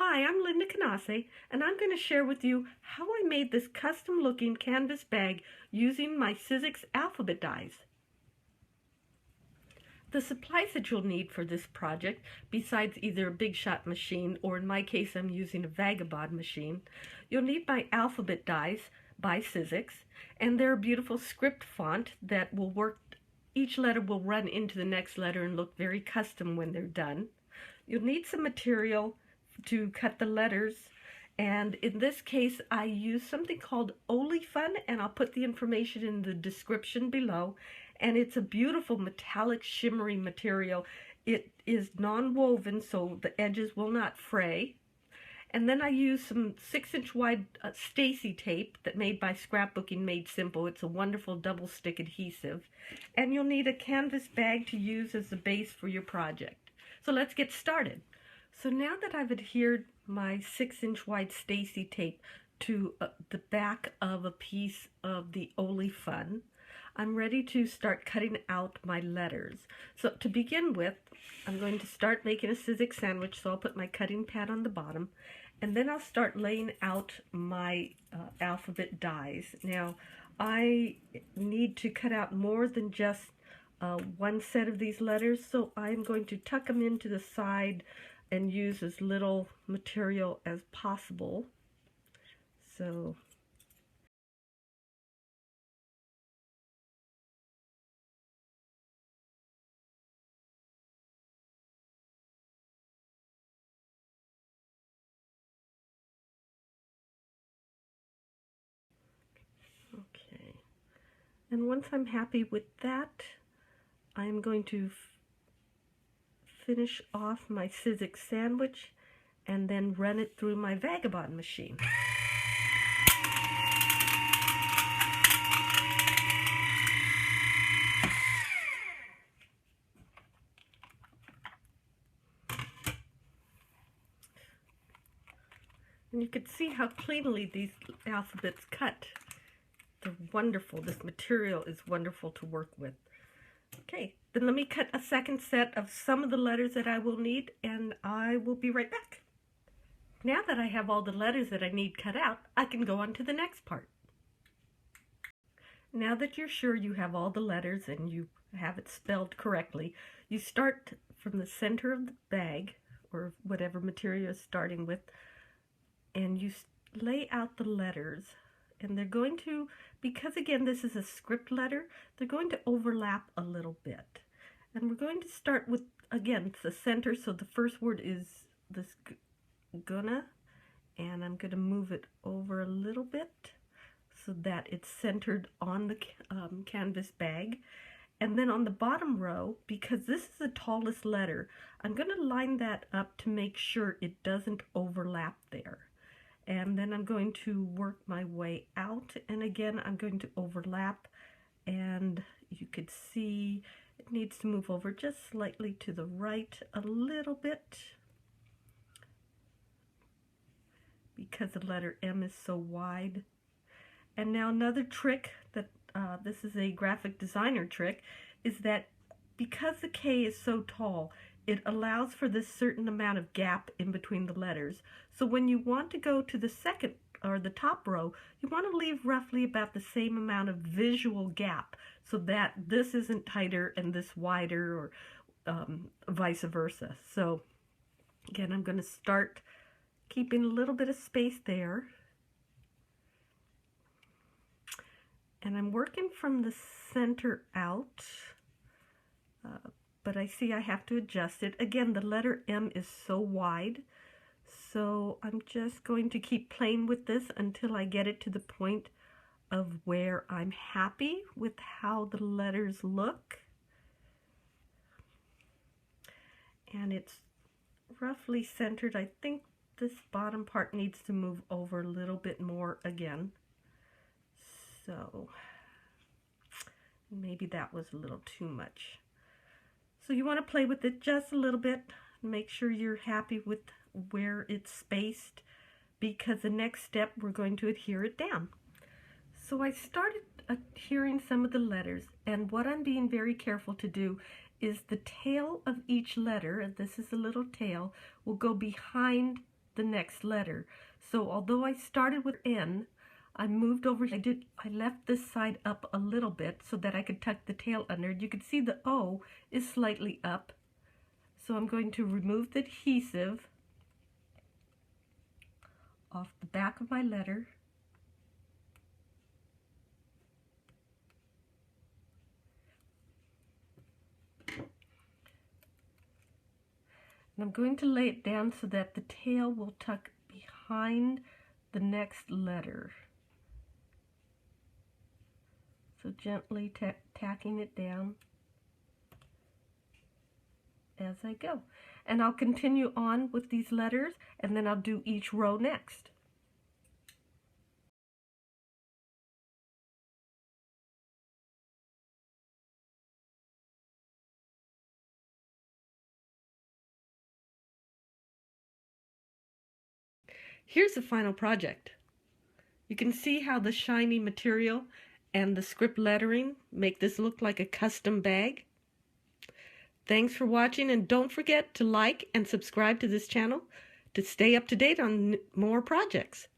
Hi, I'm Linda Canase, and I'm going to share with you how I made this custom-looking canvas bag using my Sizzix alphabet dies. The supplies that you'll need for this project, besides either a Big Shot machine or in my case I'm using a Vagabond machine, you'll need my alphabet dies by Sizzix, and they're a beautiful script font that will work. Each letter will run into the next letter and look very custom when they're done. You'll need some material to cut the letters, and in this case I use something called Olefun, and I'll put the information in the description below. And it's a beautiful metallic shimmery material. It is non-woven, so the edges will not fray. And then I use some 6-inch wide Stacy tape that made by Scrapbooking Made Simple. It's a wonderful double stick adhesive. And you'll need a canvas bag to use as the base for your project. So let's get started. So now that I've adhered my 6-inch wide Stacy tape to the back of a piece of the Olefun, I'm ready to start cutting out my letters. So to begin with, I'm going to start making a Sizzix sandwich, so I'll put my cutting pad on the bottom, and then I'll start laying out my alphabet dies. Now, I need to cut out more than just one set of these letters, so I'm going to tuck them into the side and use as little material as possible. So okay, and once I'm happy with that, I'm going to finish off my Sizzix sandwich and then run it through my Vagabond machine. And you can see how cleanly these alphabets cut. They're wonderful. This material is wonderful to work with. Okay, then let me cut a second set of some of the letters that I will need, and I will be right back. Now that I have all the letters that I need cut out, I can go on to the next part. Now that you're sure you have all the letters and you have it spelled correctly, you start from the center of the bag, or whatever material you're starting with, and you lay out the letters. And they're going to, because again this is a script letter, they're going to overlap a little bit. And we're going to start with, again, the center, so the first word is this gonna, and I'm going to move it over a little bit so that it's centered on the canvas bag. And then on the bottom row, because this is the tallest letter, I'm going to line that up to make sure it doesn't overlap there. And then I'm going to work my way out, and again I'm going to overlap, and you could see it needs to move over just slightly to the right a little bit because the letter M is so wide. And now another trick that this is a graphic designer trick, is that because the K is so tall, it allows for this certain amount of gap in between the letters. So when you want to go to the second or the top row, you want to leave roughly about the same amount of visual gap so that this isn't tighter and this wider, or vice versa. So again, I'm going to start keeping a little bit of space there. And I'm working from the center out. But I see I have to adjust it. Again, the letter M is so wide, so I'm just going to keep playing with this until I get it to the point of where I'm happy with how the letters look. And it's roughly centered. I think this bottom part needs to move over a little bit more again. So maybe that was a little too much. So you want to play with it just a little bit, make sure you're happy with where it's spaced, because the next step we're going to adhere it down. So I started adhering some of the letters, and what I'm being very careful to do is the tail of each letter, and this is the little tail, will go behind the next letter. So although I started with N, I moved over, I left this side up a little bit so that I could tuck the tail under. You can see the O is slightly up. So I'm going to remove the adhesive off the back of my letter. And I'm going to lay it down so that the tail will tuck behind the next letter. So gently tacking it down as I go. And I'll continue on with these letters, and then I'll do each row next. Here's the final project. You can see how the shiny material and the script lettering make this look like a custom bag. Thanks for watching, and don't forget to like and subscribe to this channel to stay up to date on more projects.